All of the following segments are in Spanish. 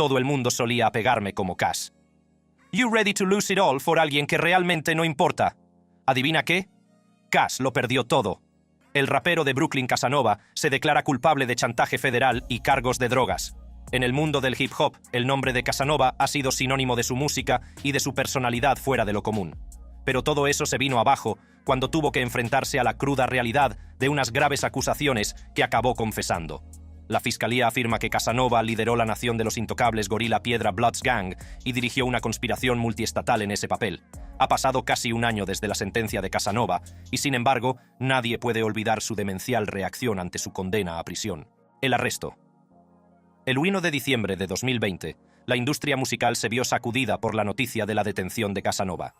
todo el mundo solía apegarme como Cass. You ready to lose it all por alguien que realmente no importa. ¿Adivina qué? Cass lo perdió todo. El rapero de Brooklyn Casanova se declara culpable de chantaje federal y cargos de drogas. En el mundo del hip hop, el nombre de Casanova ha sido sinónimo de su música y de su personalidad fuera de lo común. Pero todo eso se vino abajo cuando tuvo que enfrentarse a la cruda realidad de unas graves acusaciones que acabó confesando. La fiscalía afirma que Casanova lideró la nación de los intocables Gorilla Piedra Bloods Gang y dirigió una conspiración multiestatal en ese papel. Ha pasado casi un año desde la sentencia de Casanova y, sin embargo, nadie puede olvidar su demencial reacción ante su condena a prisión. El arresto. El 1 de diciembre de 2020, la industria musical se vio sacudida por la noticia de la detención de Casanova.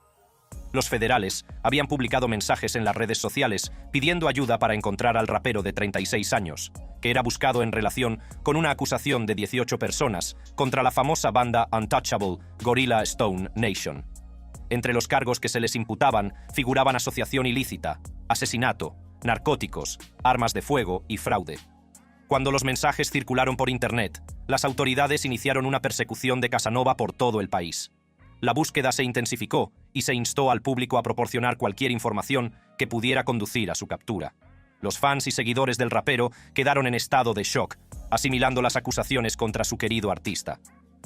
Los federales habían publicado mensajes en las redes sociales pidiendo ayuda para encontrar al rapero de 36 años, que era buscado en relación con una acusación de 18 personas contra la famosa banda Untouchable Gorilla Stone Nation. Entre los cargos que se les imputaban figuraban asociación ilícita, asesinato, narcóticos, armas de fuego y fraude. Cuando los mensajes circularon por Internet, las autoridades iniciaron una persecución de Casanova por todo el país. La búsqueda se intensificó y se instó al público a proporcionar cualquier información que pudiera conducir a su captura. Los fans y seguidores del rapero quedaron en estado de shock, asimilando las acusaciones contra su querido artista.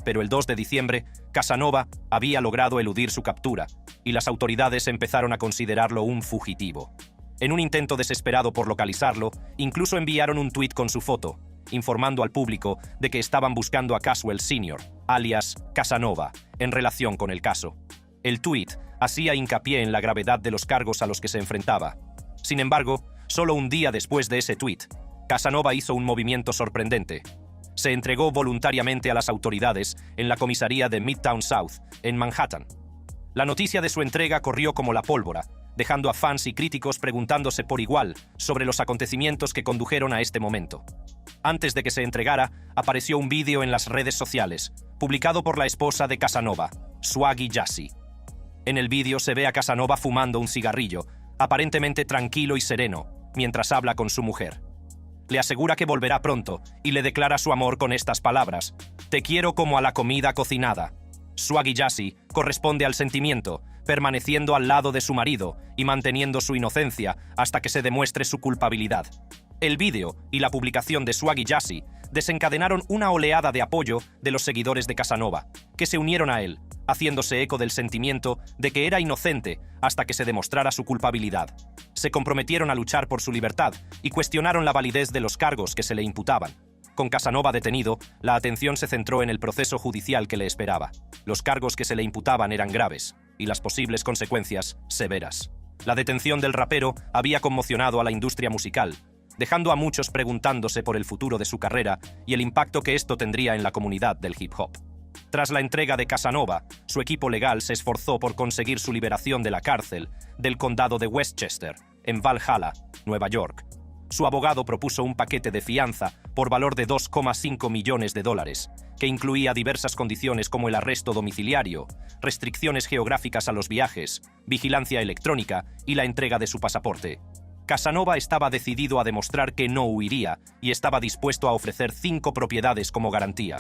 Pero el 2 de diciembre, Casanova había logrado eludir su captura, y las autoridades empezaron a considerarlo un fugitivo. En un intento desesperado por localizarlo, incluso enviaron un tuit con su foto, informando al público de que estaban buscando a Caswell Sr., alias Casanova, en relación con el caso. El tuit hacía hincapié en la gravedad de los cargos a los que se enfrentaba. Sin embargo, solo un día después de ese tuit, Casanova hizo un movimiento sorprendente. Se entregó voluntariamente a las autoridades en la comisaría de Midtown South, en Manhattan. La noticia de su entrega corrió como la pólvora, dejando a fans y críticos preguntándose por igual sobre los acontecimientos que condujeron a este momento. Antes de que se entregara, apareció un vídeo en las redes sociales, publicado por la esposa de Casanova, Swaggy Jassy. En el vídeo se ve a Casanova fumando un cigarrillo, aparentemente tranquilo y sereno, mientras habla con su mujer. Le asegura que volverá pronto y le declara su amor con estas palabras: «Te quiero como a la comida cocinada». Swaggy Jassy corresponde al sentimiento, permaneciendo al lado de su marido y manteniendo su inocencia hasta que se demuestre su culpabilidad. El vídeo y la publicación de Swaggy Jassy desencadenaron una oleada de apoyo de los seguidores de Casanova, que se unieron a él, haciéndose eco del sentimiento de que era inocente hasta que se demostrara su culpabilidad. Se comprometieron a luchar por su libertad y cuestionaron la validez de los cargos que se le imputaban. Con Casanova detenido, la atención se centró en el proceso judicial que le esperaba. Los cargos que se le imputaban eran graves y las posibles consecuencias severas. La detención del rapero había conmocionado a la industria musical, dejando a muchos preguntándose por el futuro de su carrera y el impacto que esto tendría en la comunidad del hip hop. Tras la entrega de Casanova, su equipo legal se esforzó por conseguir su liberación de la cárcel del condado de Westchester, en Valhalla, Nueva York. Su abogado propuso un paquete de fianza por valor de $2,5 millones, que incluía diversas condiciones como el arresto domiciliario, restricciones geográficas a los viajes, vigilancia electrónica y la entrega de su pasaporte. Casanova estaba decidido a demostrar que no huiría y estaba dispuesto a ofrecer 5 propiedades como garantía.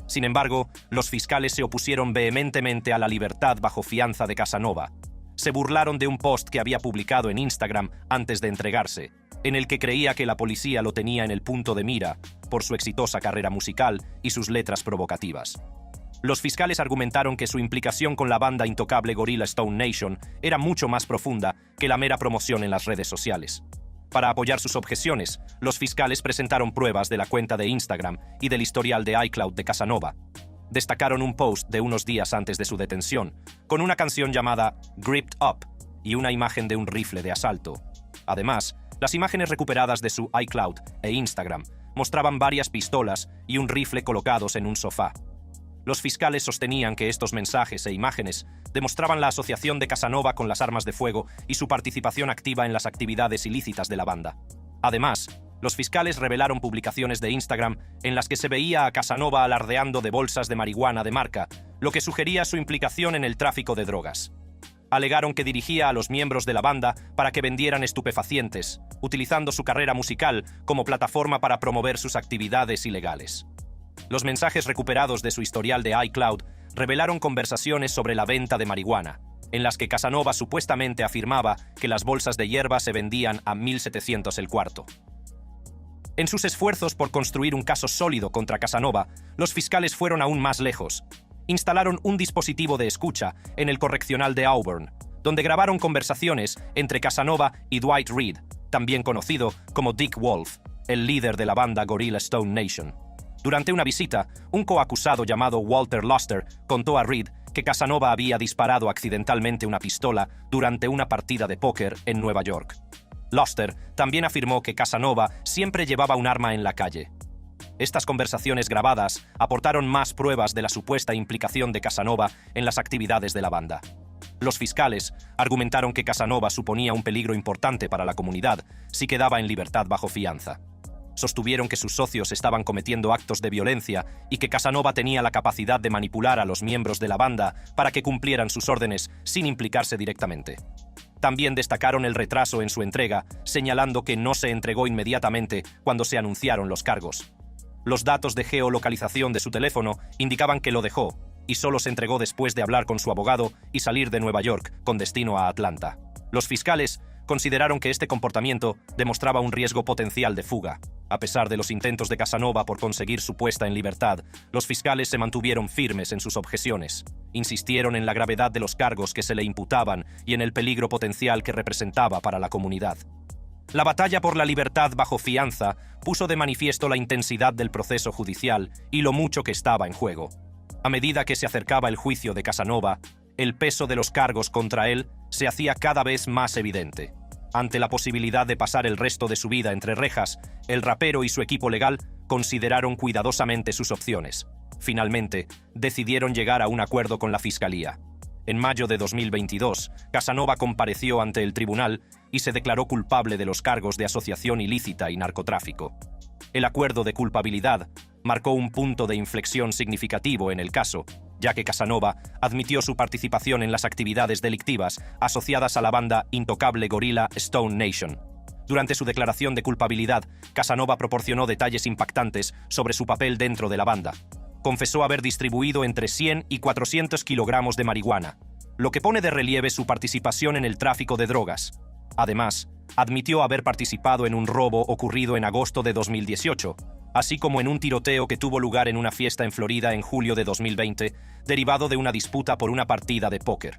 Sin embargo, los fiscales se opusieron vehementemente a la libertad bajo fianza de Casanova. Se burlaron de un post que había publicado en Instagram antes de entregarse, en el que creía que la policía lo tenía en el punto de mira por su exitosa carrera musical y sus letras provocativas. Los fiscales argumentaron que su implicación con la banda intocable Gorilla Stone Nation era mucho más profunda que la mera promoción en las redes sociales. Para apoyar sus objeciones, los fiscales presentaron pruebas de la cuenta de Instagram y del historial de iCloud de Casanova. Destacaron un post de unos días antes de su detención, con una canción llamada Gripped Up y una imagen de un rifle de asalto. Además, las imágenes recuperadas de su iCloud e Instagram mostraban varias pistolas y un rifle colocados en un sofá. Los fiscales sostenían que estos mensajes e imágenes demostraban la asociación de Casanova con las armas de fuego y su participación activa en las actividades ilícitas de la banda. Además, los fiscales revelaron publicaciones de Instagram en las que se veía a Casanova alardeando de bolsas de marihuana de marca, lo que sugería su implicación en el tráfico de drogas. Alegaron que dirigía a los miembros de la banda para que vendieran estupefacientes, utilizando su carrera musical como plataforma para promover sus actividades ilegales. Los mensajes recuperados de su historial de iCloud revelaron conversaciones sobre la venta de marihuana, en las que Casanova supuestamente afirmaba que las bolsas de hierba se vendían a 1.700 el cuarto. En sus esfuerzos por construir un caso sólido contra Casanova, los fiscales fueron aún más lejos. Instalaron un dispositivo de escucha en el correccional de Auburn, donde grabaron conversaciones entre Casanova y Dwight Reed, también conocido como Dick Wolf, el líder de la banda Gorilla Stone Nation. Durante una visita, un coacusado llamado Walter Luster contó a Reed que Casanova había disparado accidentalmente una pistola durante una partida de póker en Nueva York. Luster también afirmó que Casanova siempre llevaba un arma en la calle. Estas conversaciones grabadas aportaron más pruebas de la supuesta implicación de Casanova en las actividades de la banda. Los fiscales argumentaron que Casanova suponía un peligro importante para la comunidad si quedaba en libertad bajo fianza. Sostuvieron que sus socios estaban cometiendo actos de violencia y que Casanova tenía la capacidad de manipular a los miembros de la banda para que cumplieran sus órdenes sin implicarse directamente. También destacaron el retraso en su entrega, señalando que no se entregó inmediatamente cuando se anunciaron los cargos. Los datos de geolocalización de su teléfono indicaban que lo dejó, y solo se entregó después de hablar con su abogado y salir de Nueva York con destino a Atlanta. Los fiscales consideraron que este comportamiento demostraba un riesgo potencial de fuga. A pesar de los intentos de Casanova por conseguir su puesta en libertad, los fiscales se mantuvieron firmes en sus objeciones. Insistieron en la gravedad de los cargos que se le imputaban y en el peligro potencial que representaba para la comunidad. La batalla por la libertad bajo fianza puso de manifiesto la intensidad del proceso judicial y lo mucho que estaba en juego. A medida que se acercaba el juicio de Casanova, el peso de los cargos contra él se hacía cada vez más evidente. Ante la posibilidad de pasar el resto de su vida entre rejas, el rapero y su equipo legal consideraron cuidadosamente sus opciones. Finalmente, decidieron llegar a un acuerdo con la Fiscalía. En mayo de 2022, Casanova compareció ante el tribunal y se declaró culpable de los cargos de asociación ilícita y narcotráfico. El acuerdo de culpabilidad marcó un punto de inflexión significativo en el caso, ya que Casanova admitió su participación en las actividades delictivas asociadas a la banda intocable Gorilla Stone Nation. Durante su declaración de culpabilidad, Casanova proporcionó detalles impactantes sobre su papel dentro de la banda. Confesó haber distribuido entre 100 y 400 kilogramos de marihuana, lo que pone de relieve su participación en el tráfico de drogas. Además, admitió haber participado en un robo ocurrido en agosto de 2018, así como en un tiroteo que tuvo lugar en una fiesta en Florida en julio de 2020, derivado de una disputa por una partida de póker.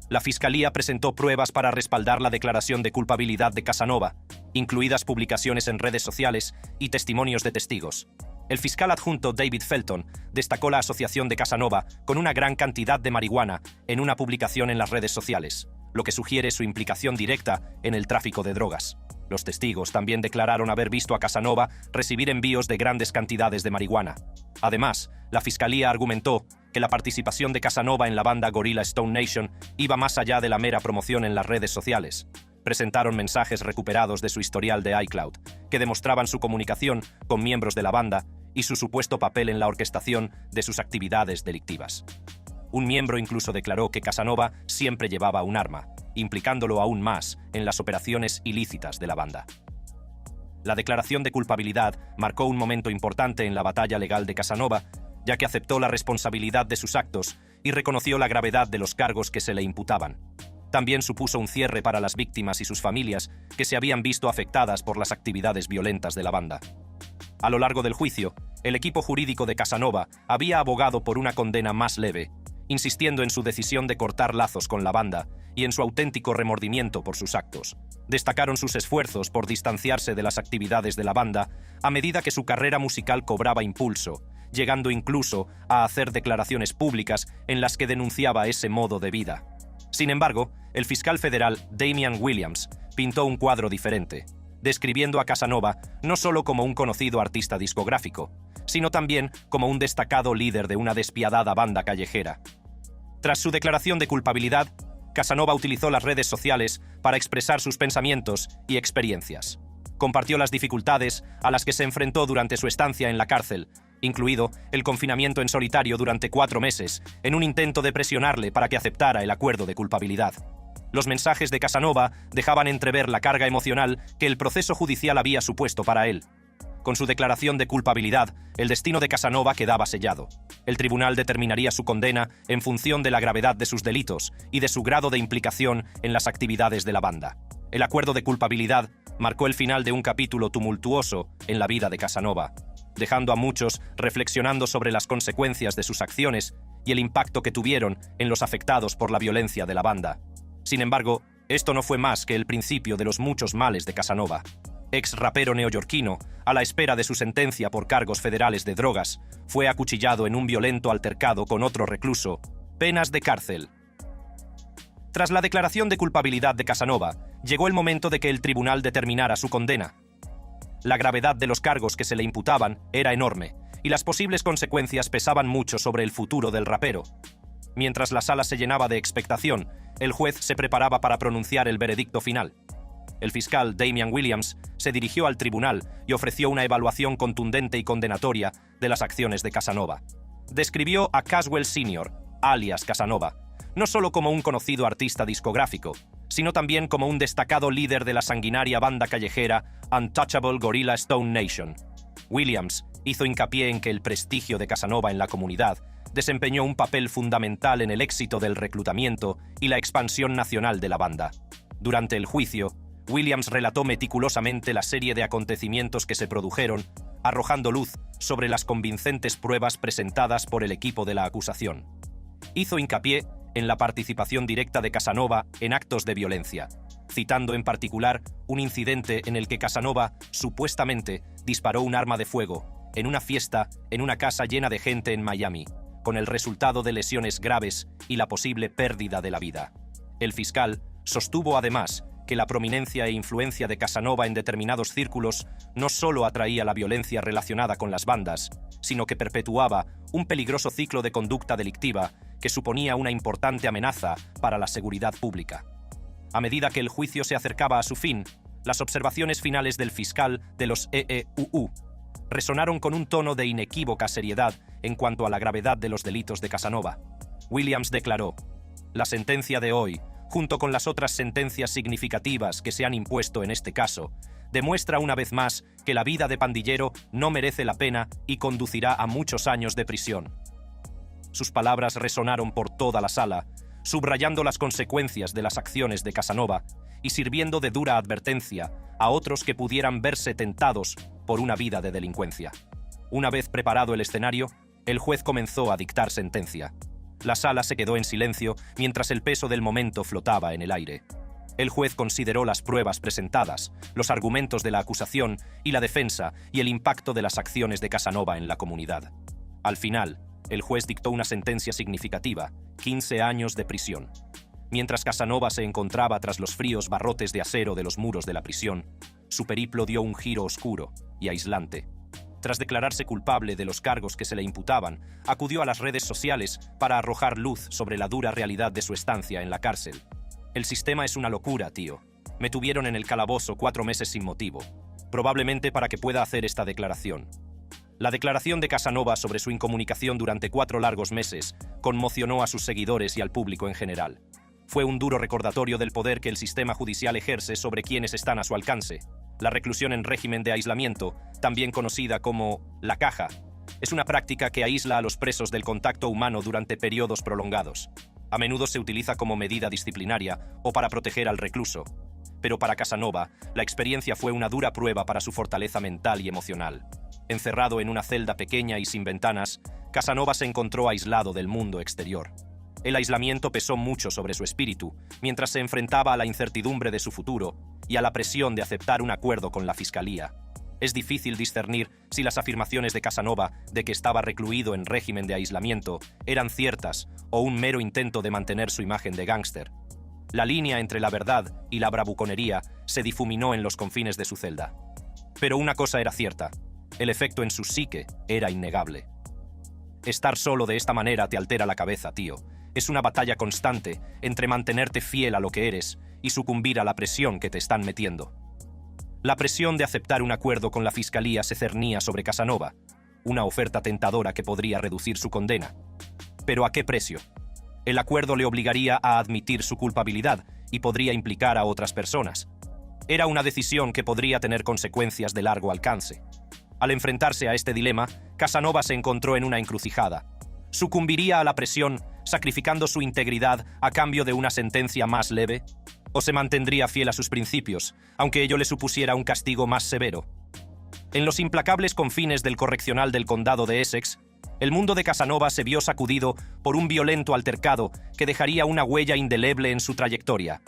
La Fiscalía presentó pruebas para respaldar la declaración de culpabilidad de Casanova, incluidas publicaciones en redes sociales y testimonios de testigos. El fiscal adjunto David Felton destacó la asociación de Casanova con una gran cantidad de marihuana en una publicación en las redes sociales, lo que sugiere su implicación directa en el tráfico de drogas. Los testigos también declararon haber visto a Casanova recibir envíos de grandes cantidades de marihuana. Además, la Fiscalía argumentó que la participación de Casanova en la banda Gorilla Stone Nation iba más allá de la mera promoción en las redes sociales. Presentaron mensajes recuperados de su historial de iCloud, que demostraban su comunicación con miembros de la banda y su supuesto papel en la orquestación de sus actividades delictivas. Un miembro incluso declaró que Casanova siempre llevaba un arma, implicándolo aún más en las operaciones ilícitas de la banda. La declaración de culpabilidad marcó un momento importante en la batalla legal de Casanova, ya que aceptó la responsabilidad de sus actos y reconoció la gravedad de los cargos que se le imputaban. También supuso un cierre para las víctimas y sus familias que se habían visto afectadas por las actividades violentas de la banda. A lo largo del juicio, el equipo jurídico de Casanova había abogado por una condena más leve, insistiendo en su decisión de cortar lazos con la banda y en su auténtico remordimiento por sus actos. Destacaron sus esfuerzos por distanciarse de las actividades de la banda a medida que su carrera musical cobraba impulso, llegando incluso a hacer declaraciones públicas en las que denunciaba ese modo de vida. Sin embargo, el fiscal federal Damian Williams pintó un cuadro diferente, describiendo a Casanova no solo como un conocido artista discográfico, sino también como un destacado líder de una despiadada banda callejera. Tras su declaración de culpabilidad, Casanova utilizó las redes sociales para expresar sus pensamientos y experiencias. Compartió las dificultades a las que se enfrentó durante su estancia en la cárcel, incluido el confinamiento en solitario durante 4 meses, en un intento de presionarle para que aceptara el acuerdo de culpabilidad. Los mensajes de Casanova dejaban entrever la carga emocional que el proceso judicial había supuesto para él. Con su declaración de culpabilidad, el destino de Casanova quedaba sellado. El tribunal determinaría su condena en función de la gravedad de sus delitos y de su grado de implicación en las actividades de la banda. El acuerdo de culpabilidad marcó el final de un capítulo tumultuoso en la vida de Casanova, dejando a muchos reflexionando sobre las consecuencias de sus acciones y el impacto que tuvieron en los afectados por la violencia de la banda. Sin embargo, esto no fue más que el principio de los muchos males de Casanova. Ex rapero neoyorquino, a la espera de su sentencia por cargos federales de drogas, fue acuchillado en un violento altercado con otro recluso. Penas de cárcel. Tras la declaración de culpabilidad de Casanova, llegó el momento de que el tribunal determinara su condena. La gravedad de los cargos que se le imputaban era enorme, y las posibles consecuencias pesaban mucho sobre el futuro del rapero. Mientras la sala se llenaba de expectación, el juez se preparaba para pronunciar el veredicto final. El fiscal Damian Williams se dirigió al tribunal y ofreció una evaluación contundente y condenatoria de las acciones de Casanova. Describió a Caswell Sr., alias Casanova, no solo como un conocido artista discográfico, sino también como un destacado líder de la sanguinaria banda callejera Untouchable Gorilla Stone Nation. Williams hizo hincapié en que el prestigio de Casanova en la comunidad desempeñó un papel fundamental en el éxito del reclutamiento y la expansión nacional de la banda. Durante el juicio, Williams relató meticulosamente la serie de acontecimientos que se produjeron, arrojando luz sobre las convincentes pruebas presentadas por el equipo de la acusación. Hizo hincapié en la participación directa de Casanova en actos de violencia, citando en particular un incidente en el que Casanova supuestamente disparó un arma de fuego en una fiesta en una casa llena de gente en Miami, con el resultado de lesiones graves y la posible pérdida de la vida. El fiscal sostuvo además que la prominencia e influencia de Casanova en determinados círculos no solo atraía la violencia relacionada con las bandas, sino que perpetuaba un peligroso ciclo de conducta delictiva que suponía una importante amenaza para la seguridad pública. A medida que el juicio se acercaba a su fin, las observaciones finales del fiscal de los EEUU resonaron con un tono de inequívoca seriedad en cuanto a la gravedad de los delitos de Casanova. Williams declaró: «La sentencia de hoy, junto con las otras sentencias significativas que se han impuesto en este caso, demuestra una vez más que la vida de pandillero no merece la pena y conducirá a muchos años de prisión». Sus palabras resonaron por toda la sala, subrayando las consecuencias de las acciones de Casanova y sirviendo de dura advertencia a otros que pudieran verse tentados por una vida de delincuencia. Una vez preparado el escenario, el juez comenzó a dictar sentencia. La sala se quedó en silencio mientras el peso del momento flotaba en el aire. El juez consideró las pruebas presentadas, los argumentos de la acusación y la defensa y el impacto de las acciones de Casanova en la comunidad. Al final, el juez dictó una sentencia significativa: 15 años de prisión. Mientras Casanova se encontraba tras los fríos barrotes de acero de los muros de la prisión, su periplo dio un giro oscuro y aislante. Tras declararse culpable de los cargos que se le imputaban, acudió a las redes sociales para arrojar luz sobre la dura realidad de su estancia en la cárcel. «El sistema es una locura, tío. Me tuvieron en el calabozo 4 meses sin motivo, probablemente para que pueda hacer esta declaración». La declaración de Casanova sobre su incomunicación durante 4 largos meses conmocionó a sus seguidores y al público en general. Fue un duro recordatorio del poder que el sistema judicial ejerce sobre quienes están a su alcance. La reclusión en régimen de aislamiento, también conocida como la caja, es una práctica que aísla a los presos del contacto humano durante periodos prolongados. A menudo se utiliza como medida disciplinaria o para proteger al recluso. Pero para Casanova, la experiencia fue una dura prueba para su fortaleza mental y emocional. Encerrado en una celda pequeña y sin ventanas, Casanova se encontró aislado del mundo exterior. El aislamiento pesó mucho sobre su espíritu, mientras se enfrentaba a la incertidumbre de su futuro y a la presión de aceptar un acuerdo con la fiscalía. Es difícil discernir si las afirmaciones de Casanova de que estaba recluido en régimen de aislamiento eran ciertas o un mero intento de mantener su imagen de gángster. La línea entre la verdad y la bravuconería se difuminó en los confines de su celda. Pero una cosa era cierta: el efecto en su psique era innegable. Estar solo de esta manera te altera la cabeza, tío. Es una batalla constante entre mantenerte fiel a lo que eres y sucumbir a la presión que te están metiendo. La presión de aceptar un acuerdo con la fiscalía se cernía sobre Casanova, una oferta tentadora que podría reducir su condena. ¿Pero a qué precio? El acuerdo le obligaría a admitir su culpabilidad y podría implicar a otras personas. Era una decisión que podría tener consecuencias de largo alcance. Al enfrentarse a este dilema, Casanova se encontró en una encrucijada. ¿Sucumbiría a la presión, sacrificando su integridad a cambio de una sentencia más leve? ¿O se mantendría fiel a sus principios, aunque ello le supusiera un castigo más severo? En los implacables confines del correccional del condado de Essex, el mundo de Casanova se vio sacudido por un violento altercado que dejaría una huella indeleble en su trayectoria.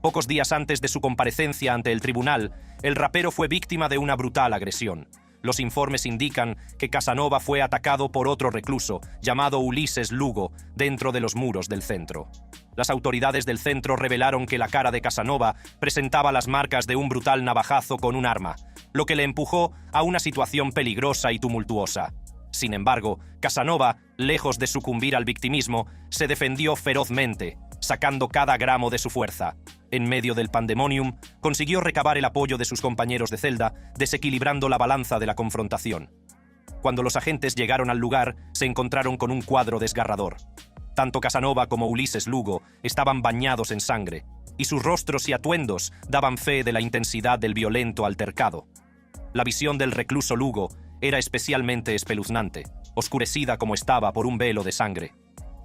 Pocos días antes de su comparecencia ante el tribunal, el rapero fue víctima de una brutal agresión. Los informes indican que Casanova fue atacado por otro recluso, llamado Ulises Lugo, dentro de los muros del centro. Las autoridades del centro revelaron que la cara de Casanova presentaba las marcas de un brutal navajazo con un arma, lo que le empujó a una situación peligrosa y tumultuosa. Sin embargo, Casanova, lejos de sucumbir al victimismo, se defendió ferozmente, sacando cada gramo de su fuerza. En medio del pandemonium, consiguió recabar el apoyo de sus compañeros de celda, desequilibrando la balanza de la confrontación. Cuando los agentes llegaron al lugar, se encontraron con un cuadro desgarrador. Tanto Casanova como Ulises Lugo estaban bañados en sangre, y sus rostros y atuendos daban fe de la intensidad del violento altercado. La visión del recluso Lugo era especialmente espeluznante, oscurecida como estaba por un velo de sangre.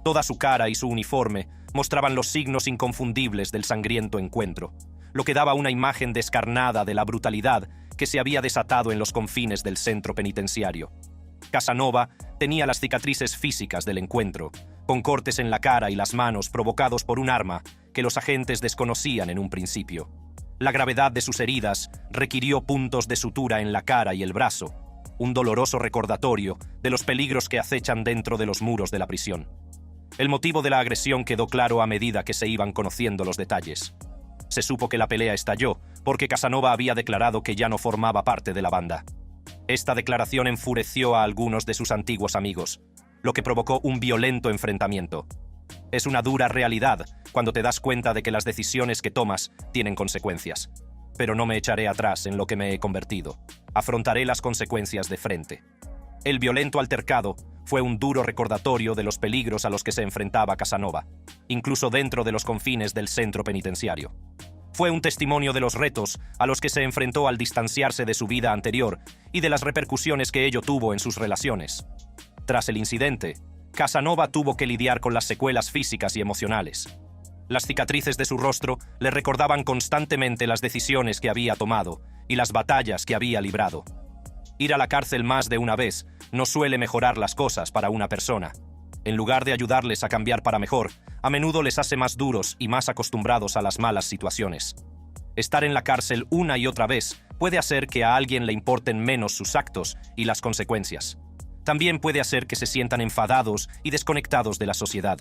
Toda su cara y su uniforme mostraban los signos inconfundibles del sangriento encuentro, lo que daba una imagen descarnada de la brutalidad que se había desatado en los confines del centro penitenciario. Casanova tenía las cicatrices físicas del encuentro, con cortes en la cara y las manos provocados por un arma que los agentes desconocían en un principio. La gravedad de sus heridas requirió puntos de sutura en la cara y el brazo, un doloroso recordatorio de los peligros que acechan dentro de los muros de la prisión. El motivo de la agresión quedó claro a medida que se iban conociendo los detalles. Se supo que la pelea estalló porque Casanova había declarado que ya no formaba parte de la banda. Esta declaración enfureció a algunos de sus antiguos amigos, lo que provocó un violento enfrentamiento. Es una dura realidad cuando te das cuenta de que las decisiones que tomas tienen consecuencias. Pero no me echaré atrás en lo que me he convertido. Afrontaré las consecuencias de frente. El violento altercado fue un duro recordatorio de los peligros a los que se enfrentaba Casanova, incluso dentro de los confines del centro penitenciario. Fue un testimonio de los retos a los que se enfrentó al distanciarse de su vida anterior y de las repercusiones que ello tuvo en sus relaciones. Tras el incidente, Casanova tuvo que lidiar con las secuelas físicas y emocionales. Las cicatrices de su rostro le recordaban constantemente las decisiones que había tomado y las batallas que había librado. Ir a la cárcel más de una vez no suele mejorar las cosas para una persona. En lugar de ayudarles a cambiar para mejor, a menudo les hace más duros y más acostumbrados a las malas situaciones. Estar en la cárcel una y otra vez puede hacer que a alguien le importen menos sus actos y las consecuencias. También puede hacer que se sientan enfadados y desconectados de la sociedad.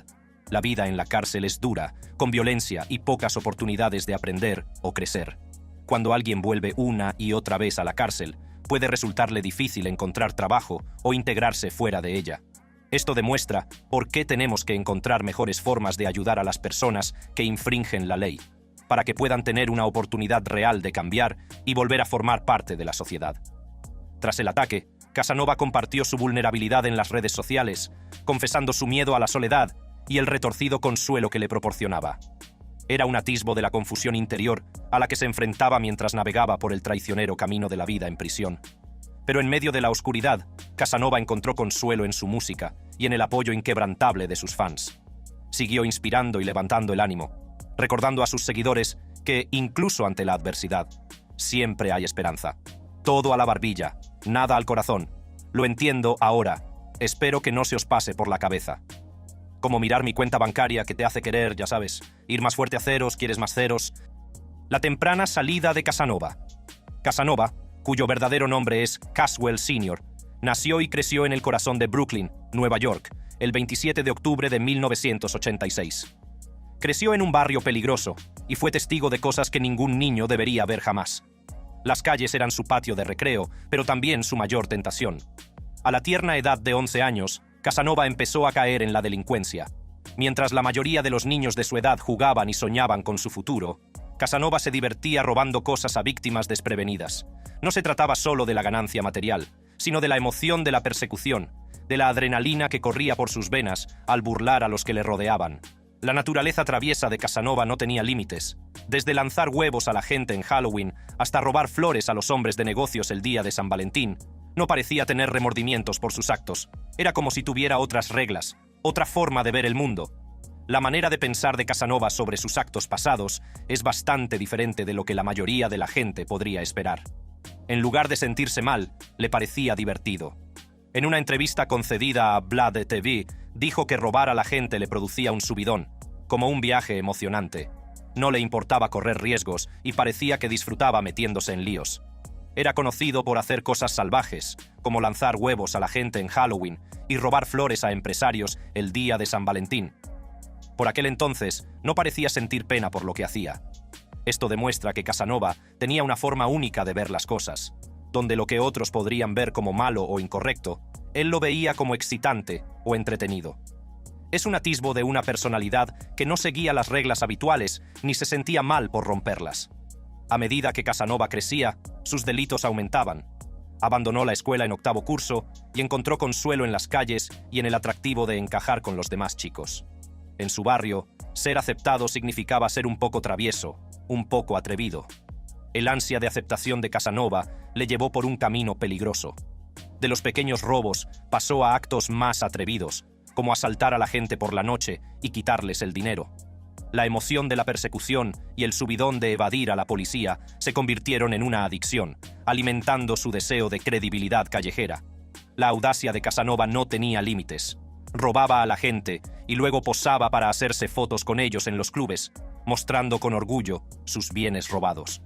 La vida en la cárcel es dura, con violencia y pocas oportunidades de aprender o crecer. Cuando alguien vuelve una y otra vez a la cárcel, puede resultarle difícil encontrar trabajo o integrarse fuera de ella. Esto demuestra por qué tenemos que encontrar mejores formas de ayudar a las personas que infringen la ley, para que puedan tener una oportunidad real de cambiar y volver a formar parte de la sociedad. Tras el ataque, Casanova compartió su vulnerabilidad en las redes sociales, confesando su miedo a la soledad y el retorcido consuelo que le proporcionaba. Era un atisbo de la confusión interior a la que se enfrentaba mientras navegaba por el traicionero camino de la vida en prisión. Pero en medio de la oscuridad, Casanova encontró consuelo en su música y en el apoyo inquebrantable de sus fans. Siguió inspirando y levantando el ánimo, recordando a sus seguidores que, incluso ante la adversidad, siempre hay esperanza. Todo a la barbilla, nada al corazón. Lo entiendo ahora. Espero que no se os pase por la cabeza. Como mirar mi cuenta bancaria que te hace querer, ya sabes, ir más fuerte a ceros, quieres más ceros. La temprana salida de Casanova. Casanova, cuyo verdadero nombre es Caswell Sr., nació y creció en el corazón de Brooklyn, Nueva York, el 27 de octubre de 1986. Creció en un barrio peligroso y fue testigo de cosas que ningún niño debería ver jamás. Las calles eran su patio de recreo, pero también su mayor tentación. A la tierna edad de 11 años, Casanova empezó a caer en la delincuencia. Mientras la mayoría de los niños de su edad jugaban y soñaban con su futuro, Casanova se divertía robando cosas a víctimas desprevenidas. No se trataba solo de la ganancia material, sino de la emoción de la persecución, de la adrenalina que corría por sus venas al burlar a los que le rodeaban. La naturaleza traviesa de Casanova no tenía límites. Desde lanzar huevos a la gente en Halloween hasta robar flores a los hombres de negocios el día de San Valentín, no parecía tener remordimientos por sus actos. Era como si tuviera otras reglas, otra forma de ver el mundo. La manera de pensar de Casanova sobre sus actos pasados es bastante diferente de lo que la mayoría de la gente podría esperar. En lugar de sentirse mal, le parecía divertido. En una entrevista concedida a Vlad TV, dijo que robar a la gente le producía un subidón, como un viaje emocionante. No le importaba correr riesgos y parecía que disfrutaba metiéndose en líos. Era conocido por hacer cosas salvajes, como lanzar huevos a la gente en Halloween y robar flores a empresarios el día de San Valentín. Por aquel entonces, no parecía sentir pena por lo que hacía. Esto demuestra que Casanova tenía una forma única de ver las cosas, donde lo que otros podrían ver como malo o incorrecto, él lo veía como excitante o entretenido. Es un atisbo de una personalidad que no seguía las reglas habituales ni se sentía mal por romperlas. A medida que Casanova crecía, sus delitos aumentaban. Abandonó la escuela en 8º curso y encontró consuelo en las calles y en el atractivo de encajar con los demás chicos. En su barrio, ser aceptado significaba ser un poco travieso, un poco atrevido. El ansia de aceptación de Casanova le llevó por un camino peligroso. De los pequeños robos pasó a actos más atrevidos, como asaltar a la gente por la noche y quitarles el dinero. La emoción de la persecución y el subidón de evadir a la policía se convirtieron en una adicción, alimentando su deseo de credibilidad callejera. La audacia de Casanova no tenía límites. Robaba a la gente y luego posaba para hacerse fotos con ellos en los clubes, mostrando con orgullo sus bienes robados.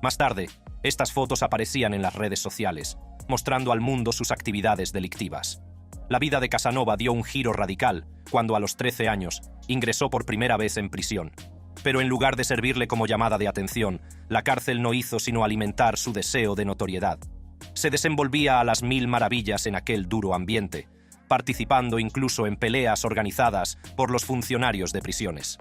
Más tarde, estas fotos aparecían en las redes sociales, mostrando al mundo sus actividades delictivas. La vida de Casanova dio un giro radical cuando a los 13 años ingresó por primera vez en prisión. Pero en lugar de servirle como llamada de atención, la cárcel no hizo sino alimentar su deseo de notoriedad. Se desenvolvía a las 1000 maravillas en aquel duro ambiente, participando incluso en peleas organizadas por los funcionarios de prisiones.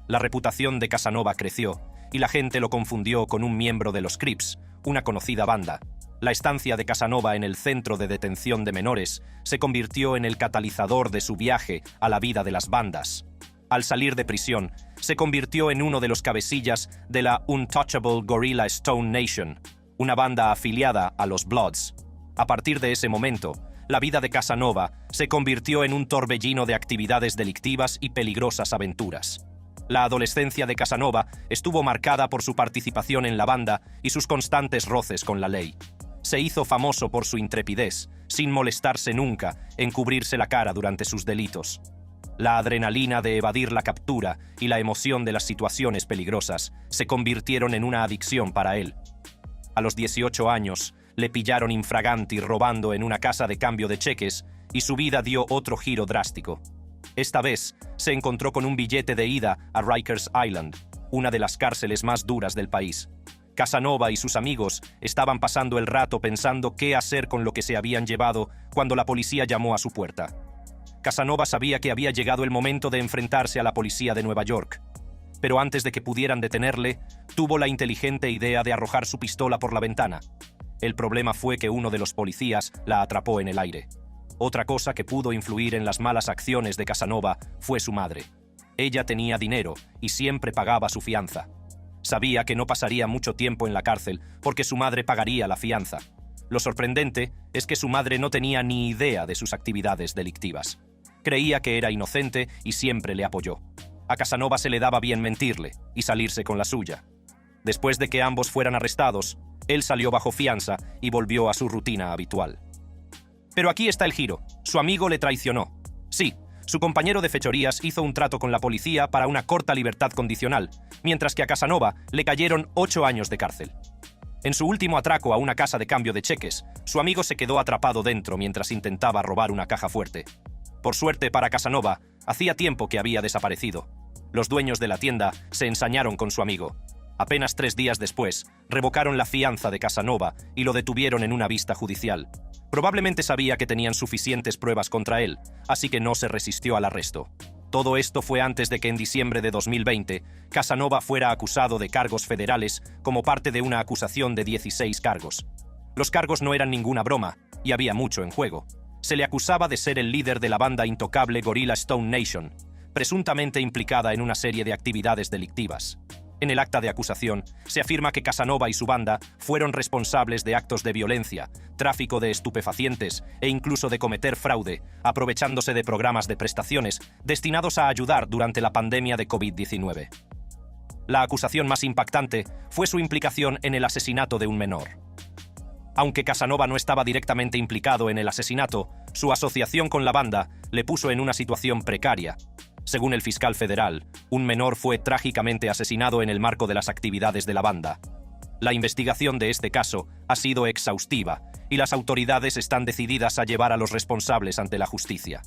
La reputación de Casanova creció y la gente lo confundió con un miembro de los Crips, una conocida banda. La estancia de Casanova en el centro de detención de menores se convirtió en el catalizador de su viaje a la vida de las bandas. Al salir de prisión, se convirtió en uno de los cabecillas de la Untouchable Gorilla Stone Nation, una banda afiliada a los Bloods. A partir de ese momento, la vida de Casanova se convirtió en un torbellino de actividades delictivas y peligrosas aventuras. La adolescencia de Casanova estuvo marcada por su participación en la banda y sus constantes roces con la ley. Se hizo famoso por su intrepidez, sin molestarse nunca en cubrirse la cara durante sus delitos. La adrenalina de evadir la captura y la emoción de las situaciones peligrosas se convirtieron en una adicción para él. A los 18 años, le pillaron infraganti robando en una casa de cambio de cheques y su vida dio otro giro drástico. Esta vez, se encontró con un billete de ida a Rikers Island, una de las cárceles más duras del país. Casanova y sus amigos estaban pasando el rato pensando qué hacer con lo que se habían llevado cuando la policía llamó a su puerta. Casanova sabía que había llegado el momento de enfrentarse a la policía de Nueva York. Pero antes de que pudieran detenerle, tuvo la inteligente idea de arrojar su pistola por la ventana. El problema fue que uno de los policías la atrapó en el aire. Otra cosa que pudo influir en las malas acciones de Casanova fue su madre. Ella tenía dinero y siempre pagaba su fianza. Sabía que no pasaría mucho tiempo en la cárcel porque su madre pagaría la fianza. Lo sorprendente es que su madre no tenía ni idea de sus actividades delictivas. Creía que era inocente y siempre le apoyó. A Casanova se le daba bien mentirle y salirse con la suya. Después de que ambos fueran arrestados, él salió bajo fianza y volvió a su rutina habitual. Pero aquí está el giro. Su amigo le traicionó. Sí, su compañero de fechorías hizo un trato con la policía para una corta libertad condicional, mientras que a Casanova le cayeron 8 años de cárcel. En su último atraco a una casa de cambio de cheques, su amigo se quedó atrapado dentro mientras intentaba robar una caja fuerte. Por suerte para Casanova, hacía tiempo que había desaparecido. Los dueños de la tienda se ensañaron con su amigo. Apenas 3 días después, revocaron la fianza de Casanova y lo detuvieron en una vista judicial. Probablemente sabía que tenían suficientes pruebas contra él, así que no se resistió al arresto. Todo esto fue antes de que en diciembre de 2020, Casanova fuera acusado de cargos federales como parte de una acusación de 16 cargos. Los cargos no eran ninguna broma, y había mucho en juego. Se le acusaba de ser el líder de la banda intocable Gorilla Stone Nation, presuntamente implicada en una serie de actividades delictivas. En el acta de acusación se afirma que Casanova y su banda fueron responsables de actos de violencia, tráfico de estupefacientes e incluso de cometer fraude, aprovechándose de programas de prestaciones destinados a ayudar durante la pandemia de COVID-19. La acusación más impactante fue su implicación en el asesinato de un menor. Aunque Casanova no estaba directamente implicado en el asesinato, su asociación con la banda le puso en una situación precaria. Según el fiscal federal, un menor fue trágicamente asesinado en el marco de las actividades de la banda. La investigación de este caso ha sido exhaustiva y las autoridades están decididas a llevar a los responsables ante la justicia.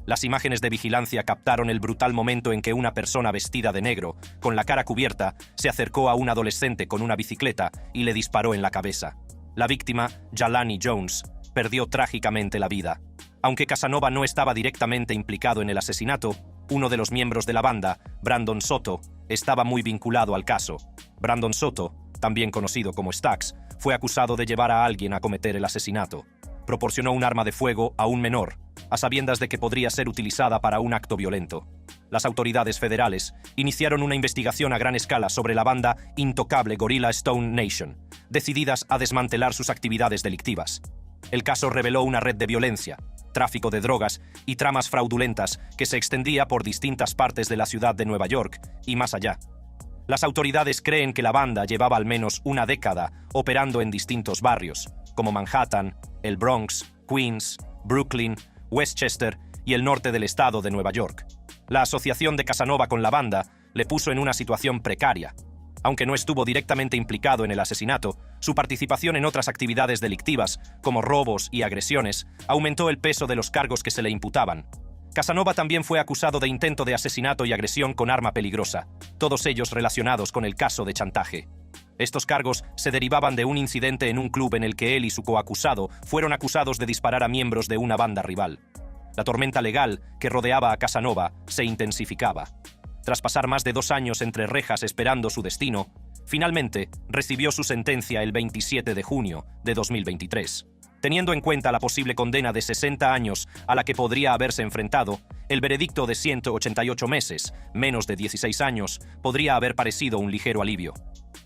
Las imágenes de vigilancia captaron el brutal momento en que una persona vestida de negro, con la cara cubierta, se acercó a un adolescente con una bicicleta y le disparó en la cabeza. La víctima, Jelani Jones, perdió trágicamente la vida. Aunque Casanova no estaba directamente implicado en el asesinato, uno de los miembros de la banda, Brandon Soto, estaba muy vinculado al caso. Brandon Soto, también conocido como Stax, fue acusado de llevar a alguien a cometer el asesinato. Proporcionó un arma de fuego a un menor, a sabiendas de que podría ser utilizada para un acto violento. Las autoridades federales iniciaron una investigación a gran escala sobre la banda intocable Gorilla Stone Nation, decididas a desmantelar sus actividades delictivas. El caso reveló una red de violencia, tráfico de drogas y tramas fraudulentas que se extendía por distintas partes de la ciudad de Nueva York y más allá. Las autoridades creen que la banda llevaba al menos una década operando en distintos barrios, como Manhattan, el Bronx, Queens, Brooklyn, Westchester y el norte del estado de Nueva York. La asociación de Casanova con la banda le puso en una situación precaria. Aunque no estuvo directamente implicado en el asesinato, su participación en otras actividades delictivas, como robos y agresiones, aumentó el peso de los cargos que se le imputaban. Casanova también fue acusado de intento de asesinato y agresión con arma peligrosa, todos ellos relacionados con el caso de chantaje. Estos cargos se derivaban de un incidente en un club en el que él y su coacusado fueron acusados de disparar a miembros de una banda rival. La tormenta legal que rodeaba a Casanova se intensificaba. Tras pasar más de 2 años entre rejas esperando su destino, finalmente recibió su sentencia el 27 de junio de 2023. Teniendo en cuenta la posible condena de 60 años a la que podría haberse enfrentado, el veredicto de 188 meses, menos de 16 años, podría haber parecido un ligero alivio.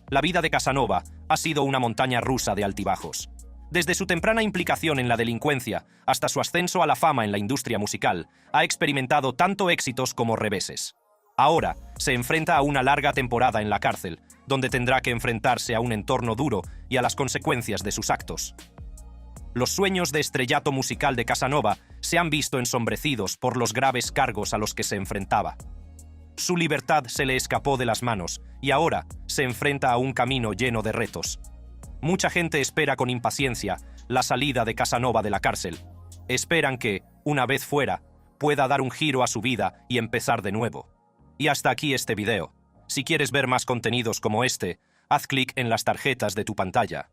La vida de Casanova ha sido una montaña rusa de altibajos. Desde su temprana implicación en la delincuencia hasta su ascenso a la fama en la industria musical, ha experimentado tanto éxitos como reveses. Ahora se enfrenta a una larga temporada en la cárcel, donde tendrá que enfrentarse a un entorno duro y a las consecuencias de sus actos. Los sueños de estrellato musical de Casanova se han visto ensombrecidos por los graves cargos a los que se enfrentaba. Su libertad se le escapó de las manos y ahora se enfrenta a un camino lleno de retos. Mucha gente espera con impaciencia la salida de Casanova de la cárcel. Esperan que, una vez fuera, pueda dar un giro a su vida y empezar de nuevo. Y hasta aquí este video. Si quieres ver más contenidos como este, haz clic en las tarjetas de tu pantalla.